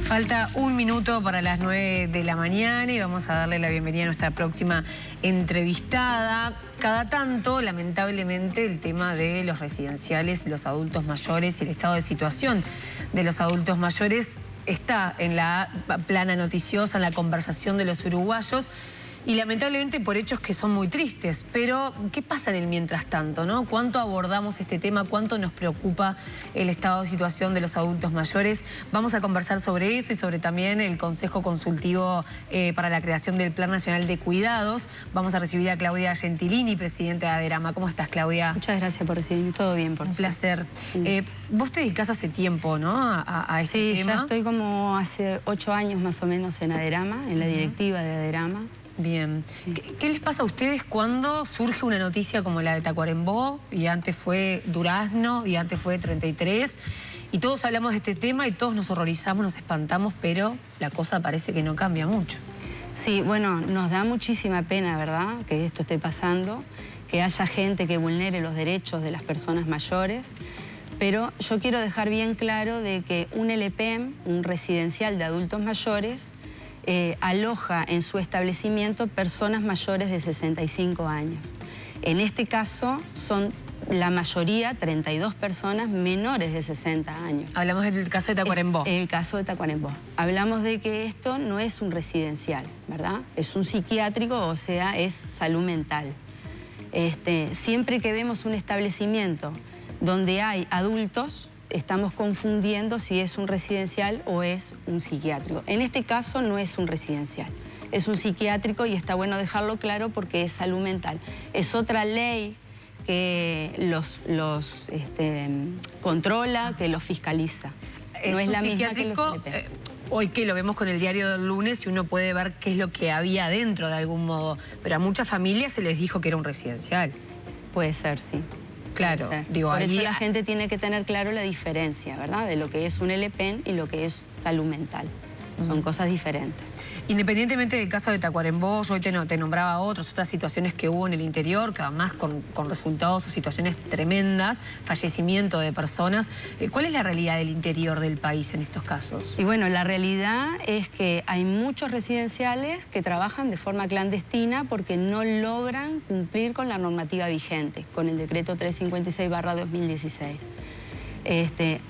Falta un minuto para las 9 de la mañana y vamos a darle la bienvenida a nuestra próxima entrevistada. Cada tanto, lamentablemente, el tema de los residenciales, los adultos mayores y el estado de situación de los adultos mayores está en la plana noticiosa, en la conversación de los uruguayos. Y lamentablemente por hechos que son muy tristes. Pero, ¿qué pasa en el mientras tanto, no? ¿Cuánto abordamos este tema? ¿Cuánto nos preocupa el estado de situación de los adultos mayores? Vamos a conversar sobre eso y sobre también el Consejo Consultivo para la creación del Plan Nacional de Cuidados. Vamos a recibir a Claudia Gentilini, presidenta de ADERAMA. ¿Cómo estás, Claudia? Muchas gracias por recibirme. Todo bien, por supuesto. Un placer. Sí. Vos te dedicás hace tiempo, ¿no? A este tema. Sí, ya estoy como hace 8 años más o menos en ADERAMA, en la directiva de ADERAMA. Bien. Sí. ¿Qué les pasa a ustedes cuando surge una noticia como la de Tacuarembó, y antes fue Durazno, y antes fue 33, y todos hablamos de este tema y todos nos horrorizamos, nos espantamos, pero la cosa parece que no cambia mucho? Sí, bueno, nos da muchísima pena, ¿verdad?, que esto esté pasando, que haya gente que vulnere los derechos de las personas mayores, pero yo quiero dejar bien claro de que un LPM, un residencial de adultos mayores, aloja en su establecimiento personas mayores de 65 años. En este caso son la mayoría, 32 personas menores de 60 años. Hablamos del caso de Tacuarembó. El caso de Tacuarembó. Hablamos de que esto no es un residencial, ¿verdad? Es un psiquiátrico, o sea, es salud mental. Siempre que vemos un establecimiento donde hay adultos, estamos confundiendo si es un residencial o es un psiquiátrico. En este caso no es un residencial, es un psiquiátrico y está bueno dejarlo claro porque es salud mental. Es otra ley que los controla, que los fiscaliza. No es la misma que los LP. Hoy que lo vemos con el diario del lunes y uno puede ver qué es lo que había adentro de algún modo, pero a muchas familias se les dijo que era un residencial. Puede ser, sí. Claro, digo, por eso la gente tiene que tener claro la diferencia, ¿verdad?, de lo que es un LPN y lo que es salud mental. Son cosas diferentes. Independientemente del caso de Tacuarembó, yo hoy te nombraba otras situaciones que hubo en el interior, que además con resultados o situaciones tremendas, fallecimiento de personas. ¿Cuál es la realidad del interior del país en estos casos? Y bueno, la realidad es que hay muchos residenciales que trabajan de forma clandestina porque no logran cumplir con la normativa vigente, con el decreto 356/2016.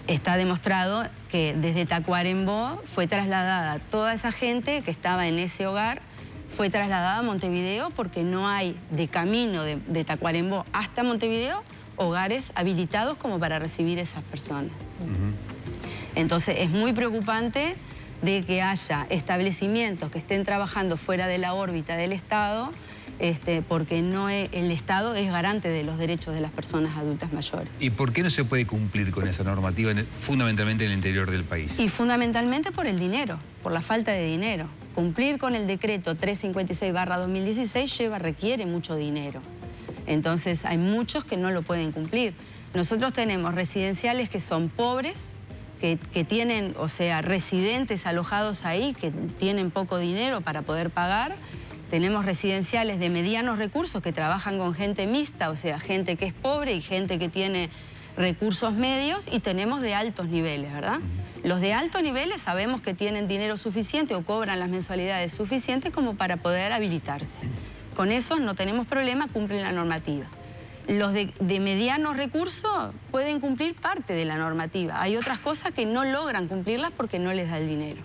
Está demostrado que desde Tacuarembó fue trasladada toda esa gente que estaba en ese hogar, fue trasladada a Montevideo porque no hay de camino de Tacuarembó hasta Montevideo hogares habilitados como para recibir esas personas. Entonces es muy preocupante de que haya establecimientos que estén trabajando fuera de la órbita del Estado, porque el Estado es garante de los derechos de las personas adultas mayores. ¿Y por qué no se puede cumplir con esa normativa fundamentalmente en el interior del país? Y fundamentalmente por el dinero, por la falta de dinero. Cumplir con el decreto 356/2016 requiere mucho dinero. Entonces hay muchos que no lo pueden cumplir. Nosotros tenemos residenciales que son pobres, que tienen, o sea, residentes alojados ahí, que tienen poco dinero para poder pagar. Tenemos residenciales de medianos recursos que trabajan con gente mixta, o sea, gente que es pobre y gente que tiene recursos medios, y tenemos de altos niveles, ¿verdad? Los de altos niveles sabemos que tienen dinero suficiente o cobran las mensualidades suficientes como para poder habilitarse. Con esos no tenemos problema, cumplen la normativa. Los de medianos recursos pueden cumplir parte de la normativa. Hay otras cosas que no logran cumplirlas porque no les da el dinero.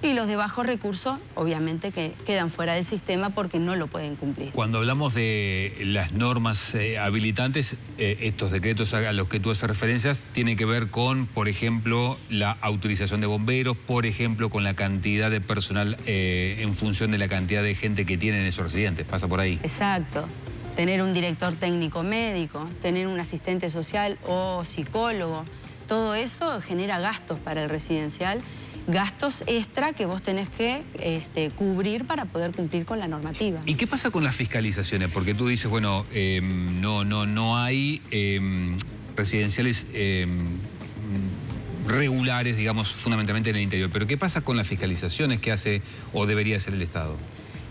Y los de bajos recursos, obviamente, que quedan fuera del sistema porque no lo pueden cumplir. Cuando hablamos de las normas habilitantes, estos decretos a los que tú haces referencias tienen que ver con, por ejemplo, la autorización de bomberos, por ejemplo, con la cantidad de personal en función de la cantidad de gente que tienen esos residentes. ¿Pasa por ahí? Exacto. Tener un director técnico médico, tener un asistente social o psicólogo, todo eso genera gastos para el residencial, gastos extra que vos tenés que cubrir para poder cumplir con la normativa. ¿Y qué pasa con las fiscalizaciones? Porque tú dices, bueno, no hay residenciales regulares, digamos, fundamentalmente en el interior. Pero ¿qué pasa con las fiscalizaciones que hace o debería hacer el Estado?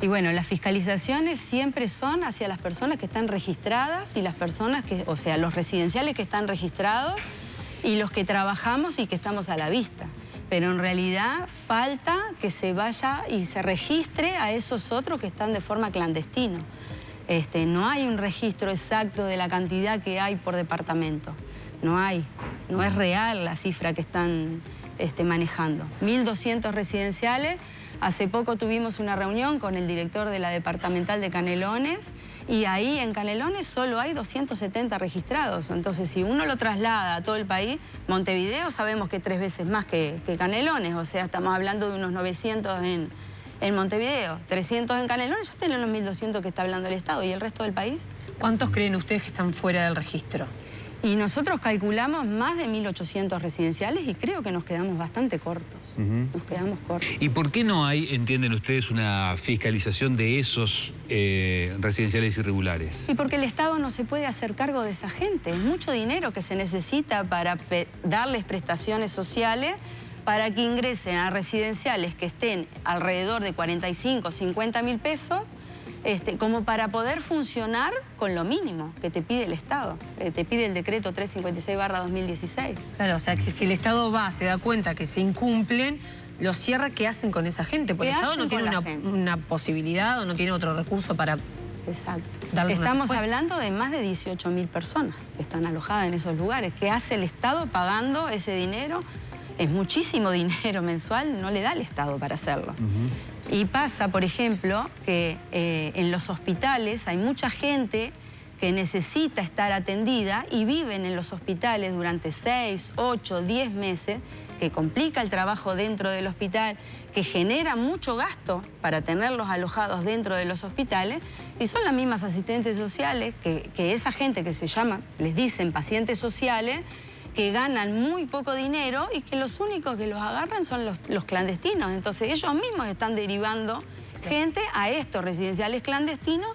Y bueno, las fiscalizaciones siempre son hacia las personas que están registradas y las personas que, o sea, los residenciales que están registrados y los que trabajamos y que estamos a la vista. pero en realidad falta que se vaya y se registre a esos otros que están de forma clandestina. No hay un registro exacto de la cantidad que hay por departamento. No hay. No es real la cifra que están manejando. 1.200 residenciales. Hace poco tuvimos una reunión con el director de la departamental de Canelones y ahí en Canelones solo hay 270 registrados. Entonces, si uno lo traslada a todo el país, Montevideo sabemos que 3 veces más que Canelones. O sea, estamos hablando de unos 900 en Montevideo. 300 en Canelones, ya tienen los 1.200 que está hablando el Estado. ¿Y el resto del país? ¿Cuántos creen ustedes que están fuera del registro? Y nosotros calculamos más de 1.800 residenciales y creo que nos quedamos bastante cortos. Nos quedamos cortos. ¿Y por qué no hay, entienden ustedes, una fiscalización de esos residenciales irregulares? Y porque el Estado no se puede hacer cargo de esa gente. Es mucho dinero que se necesita para darles prestaciones sociales para que ingresen a residenciales que estén alrededor de 45, 50 mil pesos, como para poder funcionar con lo mínimo que te pide el Estado, te pide el decreto 356/2016. Claro, o sea, que si el Estado va, se da cuenta que se incumplen, lo cierra, ¿qué hacen con esa gente? Porque el Estado no tiene una posibilidad o no tiene otro recurso para... Exacto. Darle Estamos hablando de más de 18.000 personas que están alojadas en esos lugares. ¿Qué hace el Estado pagando ese dinero? Es muchísimo dinero mensual, no le da el Estado para hacerlo. Y pasa, por ejemplo, que en los hospitales hay mucha gente que necesita estar atendida y viven en los hospitales durante 6, 8, 10 meses, que complica el trabajo dentro del hospital, que genera mucho gasto para tenerlos alojados dentro de los hospitales, y son las mismas asistentes sociales que esa gente que se llama, les dicen pacientes sociales, que ganan muy poco dinero y que los únicos que los agarran son los clandestinos. Entonces ellos mismos están derivando gente a estos residenciales clandestinos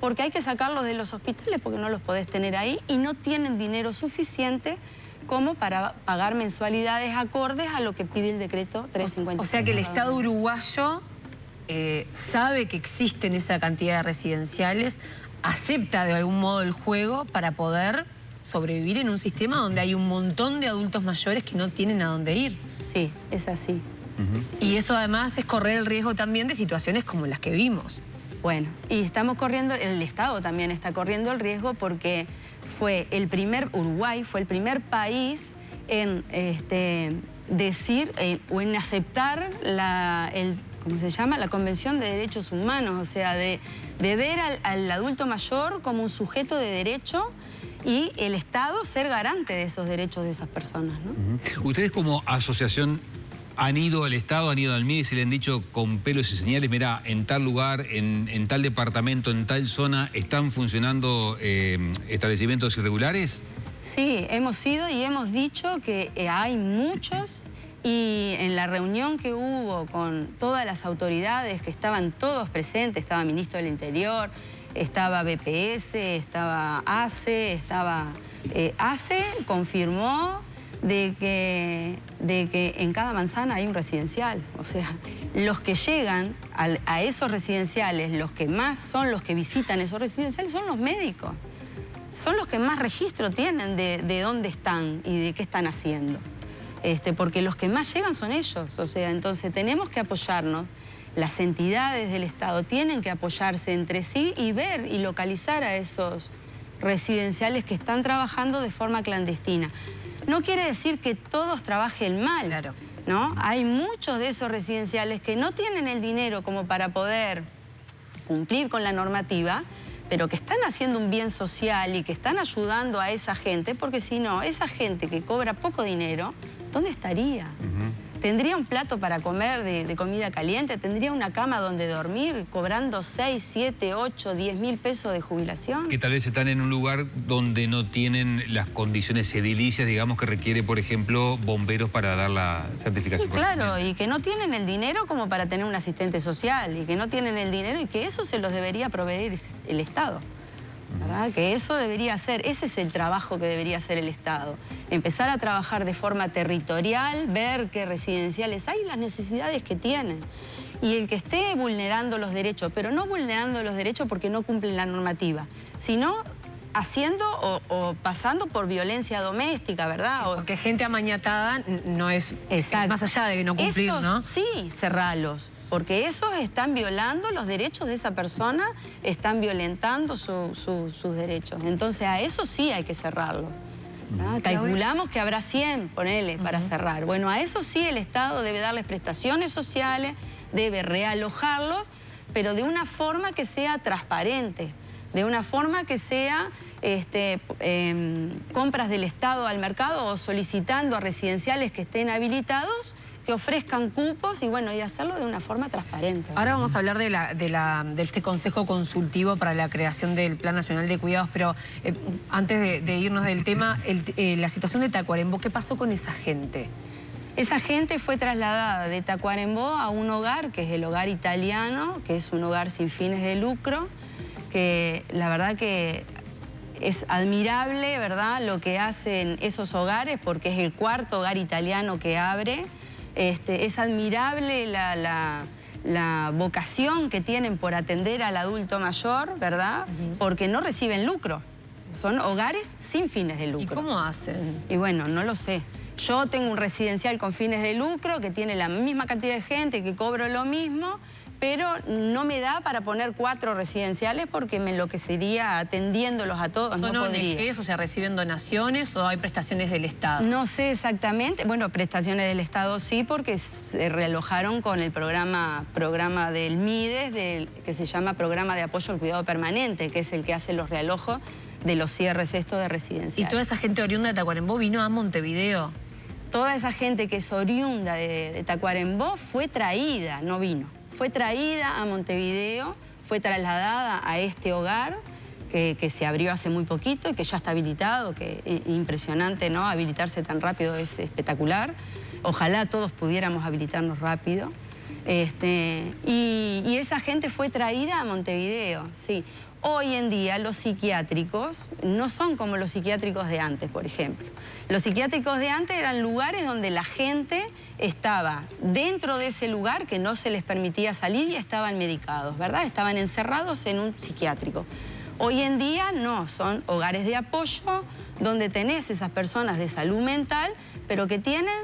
porque hay que sacarlos de los hospitales porque no los podés tener ahí y no tienen dinero suficiente como para pagar mensualidades acordes a lo que pide el decreto 356. O sea que el Estado uruguayo sabe que existen esa cantidad de residenciales, acepta de algún modo el juego para poder sobrevivir en un sistema donde hay un montón de adultos mayores que no tienen a dónde ir. Sí, es así. Y eso además es correr el riesgo también de situaciones como las que vimos. Bueno, y estamos corriendo, el Estado también está corriendo el riesgo porque Uruguay fue el primer país en decir o en aceptar ¿cómo se llama? La Convención de Derechos Humanos, o sea, de ver al adulto mayor como un sujeto de derecho y el Estado ser garante de esos derechos de esas personas, ¿no? Ustedes como asociación han ido al Estado, han ido al MIDES y le han dicho con pelos y señales, mira, en tal lugar, en tal departamento, en tal zona, ¿están funcionando establecimientos irregulares? Sí, hemos ido y hemos dicho que hay muchos y en la reunión que hubo con todas las autoridades que estaban todos presentes, estaba el Ministro del Interior, estaba BPS, estaba ACE, ACE confirmó de que en cada manzana hay un residencial. O sea, los que llegan a esos residenciales, los que más son los que visitan esos residenciales son los médicos. Son los que más registro tienen de dónde están y de qué están haciendo. Porque los que más llegan son ellos. O sea, entonces tenemos que apoyarnos. Las entidades del Estado tienen que apoyarse entre sí y ver y localizar a esos residenciales que están trabajando de forma clandestina. No quiere decir que todos trabajen mal, claro, ¿no? Hay muchos de esos residenciales que no tienen el dinero como para poder cumplir con la normativa, pero que están haciendo un bien social y que están ayudando a esa gente, porque si no, esa gente que cobra poco dinero, ¿dónde estaría? ¿Tendría un plato para comer de comida caliente? ¿Tendría una cama donde dormir cobrando 6, 7, 8, 10 mil pesos de jubilación? Que tal vez están en un lugar donde no tienen las condiciones edilicias, digamos, que requiere, por ejemplo, bomberos para dar la certificación. Sí, claro, y que no tienen el dinero como para tener un asistente social, y que no tienen el dinero y que eso se los debería proveer el Estado. ¿Verdad? Que eso debería ser, ese es el trabajo que debería hacer el Estado. Empezar a trabajar de forma territorial, ver qué residenciales hay, las necesidades que tienen. Y el que esté vulnerando los derechos, pero no vulnerando los derechos porque no cumplen la normativa, sino haciendo o pasando por violencia doméstica, ¿verdad? Porque gente amañatada no es, más allá de no cumplir, esos, ¿no? Sí, cerralos, porque esos están violando los derechos de esa persona, están violentando sus derechos. Entonces a eso sí hay que cerrarlo. Calculamos que habrá 100, ponele, para cerrar. Bueno, a eso sí el Estado debe darles prestaciones sociales, debe realojarlos, pero de una forma que sea transparente, de una forma que sea compras del Estado al mercado o solicitando a residenciales que estén habilitados, que ofrezcan cupos y bueno, y hacerlo de una forma transparente. Ahora vamos a hablar de este Consejo Consultivo para la creación del Plan Nacional de Cuidados, pero antes de irnos del tema, la situación de Tacuarembó, ¿qué pasó con esa gente? Esa gente fue trasladada de Tacuarembó a un hogar, que es el hogar italiano, que es un hogar sin fines de lucro, que la verdad que es admirable, ¿verdad?, lo que hacen esos hogares, porque es el cuarto hogar italiano que abre. Es admirable la vocación que tienen por atender al adulto mayor, ¿verdad?, porque no reciben lucro. Son hogares sin fines de lucro. ¿Y cómo hacen? Y bueno, no lo sé. Yo tengo un residencial con fines de lucro que tiene la misma cantidad de gente, que cobro lo mismo, pero no me da para poner 4 residenciales porque me enloquecería atendiéndolos a todos. ¿Son no podría. ONGs, o sea, reciben donaciones o hay prestaciones del Estado? No sé exactamente. Bueno, prestaciones del Estado sí, porque se realojaron con el programa del MIDES, que se llama Programa de Apoyo al Cuidado Permanente, que es el que hace los realojos de los cierres de residenciales. ¿Y toda esa gente oriunda de Tacuarembó vino a Montevideo? Toda esa gente que es oriunda de Tacuarembó fue traída, no vino. Fue traída a Montevideo, fue trasladada a este hogar que se abrió hace muy poquito y que ya está habilitado, que impresionante, ¿no? Habilitarse tan rápido es espectacular. Ojalá todos pudiéramos habilitarnos rápido. Y esa gente fue traída a Montevideo, sí. Hoy en día los psiquiátricos no son como los psiquiátricos de antes, por ejemplo. Los psiquiátricos de antes eran lugares donde la gente estaba dentro de ese lugar, que no se les permitía salir y estaban medicados, ¿verdad? Estaban encerrados en un psiquiátrico. Hoy en día no, son hogares de apoyo donde tenés esas personas de salud mental, pero que tienen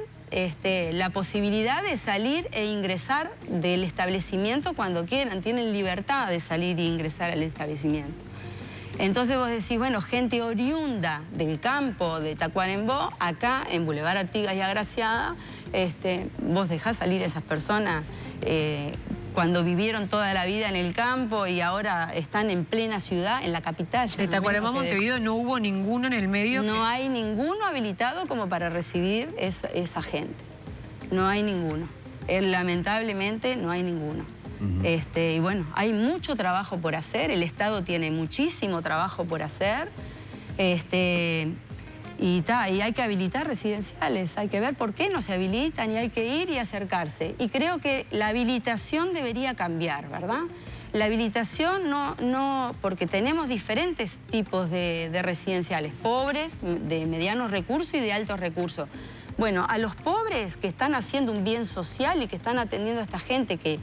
la posibilidad de salir e ingresar del establecimiento cuando quieran, tienen libertad de salir e ingresar al establecimiento. Entonces vos decís, bueno, gente oriunda del campo de Tacuarembó, acá en Boulevard Artigas y Agraciada, vos dejás salir a esas personas cuando vivieron toda la vida en el campo y ahora están en plena ciudad, en la capital. De Tacuarembó a Montevideo no hubo ninguno en el medio. No hay ninguno habilitado como para recibir esa gente. No hay ninguno. Lamentablemente no hay ninguno. Y bueno, hay mucho trabajo por hacer. El Estado tiene muchísimo trabajo por hacer. Y hay que habilitar residenciales, hay que ver por qué no se habilitan y hay que ir y acercarse. Y creo que la habilitación debería cambiar, ¿verdad? La habilitación no porque tenemos diferentes tipos de residenciales, pobres, de medianos recursos y de altos recursos. Bueno, a los pobres que están haciendo un bien social y que están atendiendo a esta gente que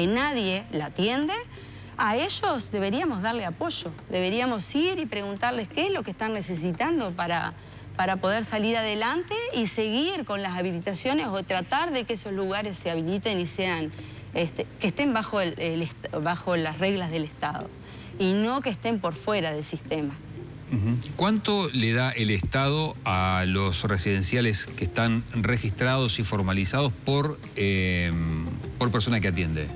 nadie la atiende, a ellos deberíamos darle apoyo, deberíamos ir y preguntarles qué es lo que están necesitando para poder salir adelante y seguir con las habilitaciones o tratar de que esos lugares se habiliten y sean, que estén bajo las reglas del Estado y no que estén por fuera del sistema. ¿Cuánto le da el Estado a los residenciales que están registrados y formalizados por persona que atiende?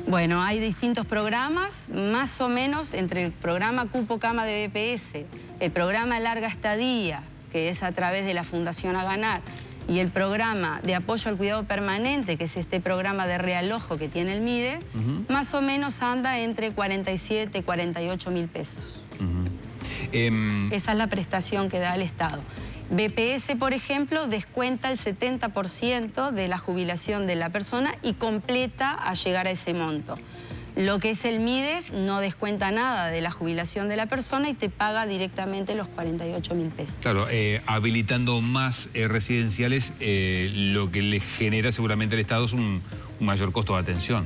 Bueno, hay distintos programas, más o menos entre el programa Cupo Cama de BPS, el programa Larga Estadía, que es a través de la Fundación A Ganar, y el programa de apoyo al cuidado permanente, que es este programa de realojo que tiene el MIDE, más o menos anda entre 47 y 48 mil pesos. Esa es la prestación que da el Estado. BPS, por ejemplo, descuenta el 70% de la jubilación de la persona y completa a llegar a ese monto. Lo que es el MIDES no descuenta nada de la jubilación de la persona y te paga directamente los 48 mil pesos. Claro, habilitando más residenciales, lo que le genera seguramente al Estado es un mayor costo de atención.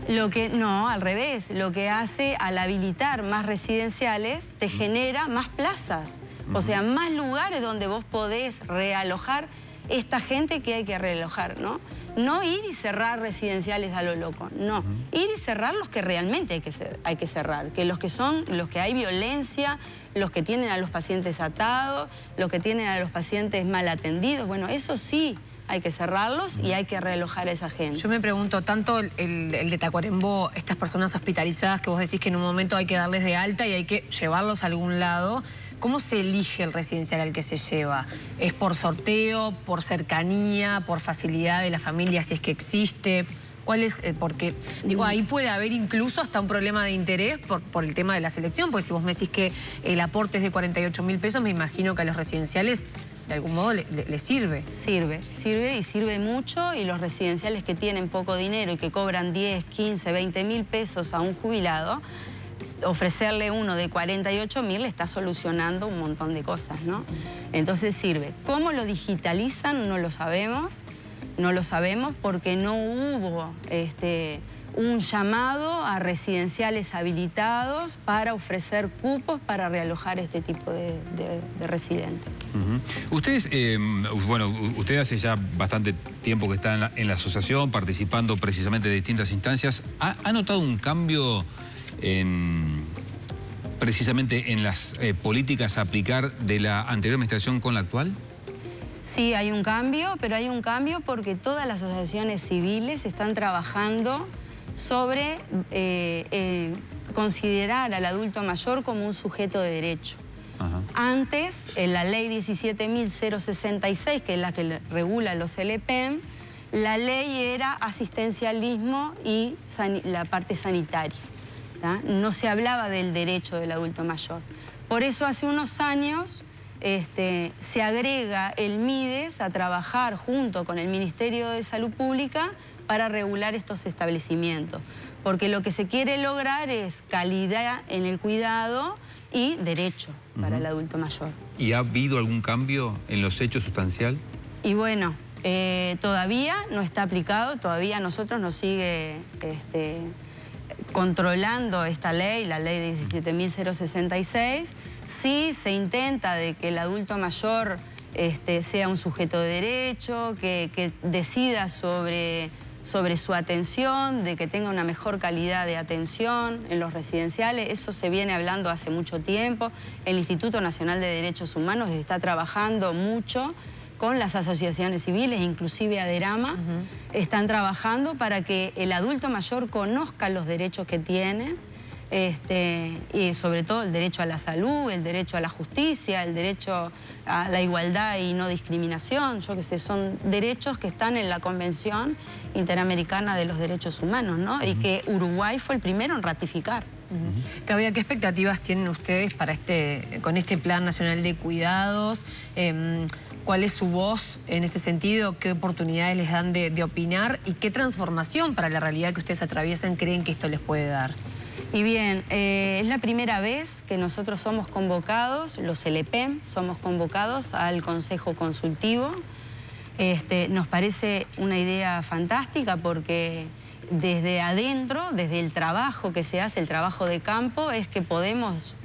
No, al revés. Lo que hace al habilitar más residenciales te genera más plazas. O sea, más lugares donde vos podés realojar esta gente que hay que realojar, ¿no? No ir y cerrar residenciales a lo loco, no. Ir y cerrar los que realmente hay que cerrar. Que los que hay violencia, los que tienen a los pacientes atados, los que tienen a los pacientes mal atendidos. Bueno, eso sí hay que cerrarlos y hay que realojar a esa gente. Yo me pregunto, tanto el de Tacuarembó, estas personas hospitalizadas que vos decís que en un momento hay que darles de alta y hay que llevarlos a algún lado, ¿cómo se elige el residencial al que se lleva? ¿Es por sorteo, por cercanía, por facilidad de la familia si es que existe? ¿Cuál es? Porque digo, ahí puede haber incluso hasta un problema de interés por el tema de la selección, porque si vos me decís que el aporte es de 48.000 pesos, me imagino que a los residenciales de algún modo le sirve. Sirve y sirve mucho, y los residenciales que tienen poco dinero y que cobran 10, 15, 20.000 pesos a un jubilado, ofrecerle uno de 48.000 le está solucionando un montón de cosas, ¿no? Entonces sirve. ¿Cómo lo digitalizan? No lo sabemos. No lo sabemos porque no hubo un llamado a residenciales habilitados para ofrecer cupos para realojar este tipo de residentes. Ustedes, bueno, usted hace ya bastante tiempo que está en la asociación, participando precisamente de distintas instancias. ¿Ha notado un cambio precisamente en las políticas a aplicar de la anterior administración con la actual? Sí, hay un cambio, pero hay un cambio porque todas las asociaciones civiles están trabajando sobre considerar al adulto mayor como un sujeto de derecho. Antes, en la ley 17.066, que es la que regula los LPEM, la ley era asistencialismo y la parte sanitaria. No se hablaba del derecho del adulto mayor. Por eso hace unos años se agrega el MIDES a trabajar junto con el Ministerio de Salud Pública para regular estos establecimientos. Porque lo que se quiere lograr es calidad en el cuidado y derecho para el adulto mayor. ¿Y ha habido algún cambio en los hechos sustancial? Y bueno, todavía no está aplicado, todavía a nosotros nos sigue controlando esta ley, la ley 17.066. Sí se intenta de que el adulto mayor sea un sujeto de derecho, que decida sobre su atención, de que tenga una mejor calidad de atención en los residenciales. Eso se viene hablando hace mucho tiempo. El Instituto Nacional de Derechos Humanos está trabajando mucho con las asociaciones civiles, inclusive ADERAMA, están trabajando para que el adulto mayor conozca los derechos que tiene, y sobre todo el derecho a la salud, el derecho a la justicia, el derecho a la igualdad y no discriminación. Yo qué sé, son derechos que están en la Convención Interamericana de los Derechos Humanos, ¿no? Y que Uruguay fue el primero en ratificar. Claudia, ¿qué expectativas tienen ustedes para con este Plan Nacional de Cuidados? ¿Cuál es su voz en este sentido? ¿Qué oportunidades les dan de opinar? ¿Y qué transformación para la realidad que ustedes atraviesan creen que esto les puede dar? Y bien, es la primera vez que nosotros somos convocados, los LPEM, somos convocados al Consejo Consultivo. Nos parece una idea fantástica porque desde adentro, desde el trabajo que se hace, el trabajo de campo, es que podemos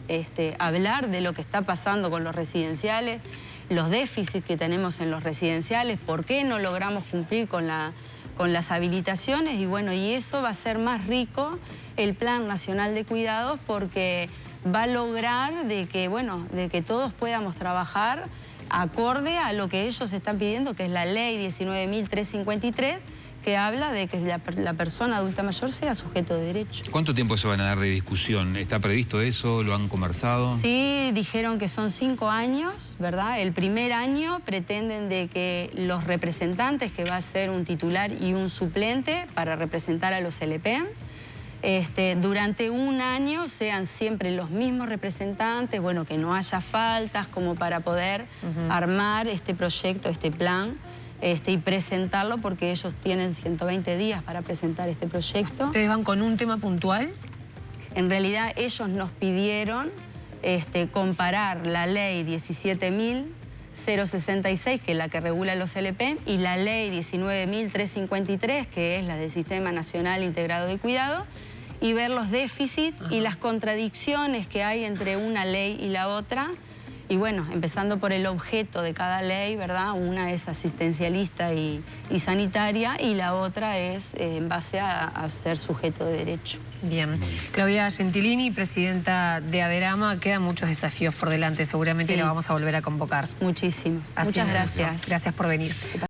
hablar de lo que está pasando con los residenciales, los déficits que tenemos en los residenciales, por qué no logramos cumplir con las habilitaciones, y bueno, y eso va a ser más rico el Plan Nacional de Cuidados porque va a lograr de que todos podamos trabajar acorde a lo que ellos están pidiendo, que es la ley 19.353, que habla de que la persona adulta mayor sea sujeto de derecho. ¿Cuánto tiempo se van a dar de discusión? ¿Está previsto eso? ¿Lo han conversado? Sí, dijeron que son 5 años, ¿verdad? El primer año pretenden de que los representantes, que va a ser un titular y un suplente para representar a los LPEM, durante un año sean siempre los mismos representantes, bueno, que no haya faltas como para poder armar este proyecto, este plan, y presentarlo, porque ellos tienen 120 días para presentar este proyecto. ¿Ustedes van con un tema puntual? En realidad ellos nos pidieron comparar la ley 17.000 066, que es la que regula los LP, y la ley 19.353, que es la del Sistema Nacional Integrado de Cuidado, y ver los déficits y las contradicciones que hay entre una ley y la otra. Y bueno, empezando por el objeto de cada ley, ¿verdad? Una es asistencialista y sanitaria, y la otra es en base a ser sujeto de derecho. Bien. Claudia Gentilini, presidenta de ADERAMA, quedan muchos desafíos por delante, seguramente la vamos a volver a convocar. Muchísimo. Muchas gracias. Gracias por venir.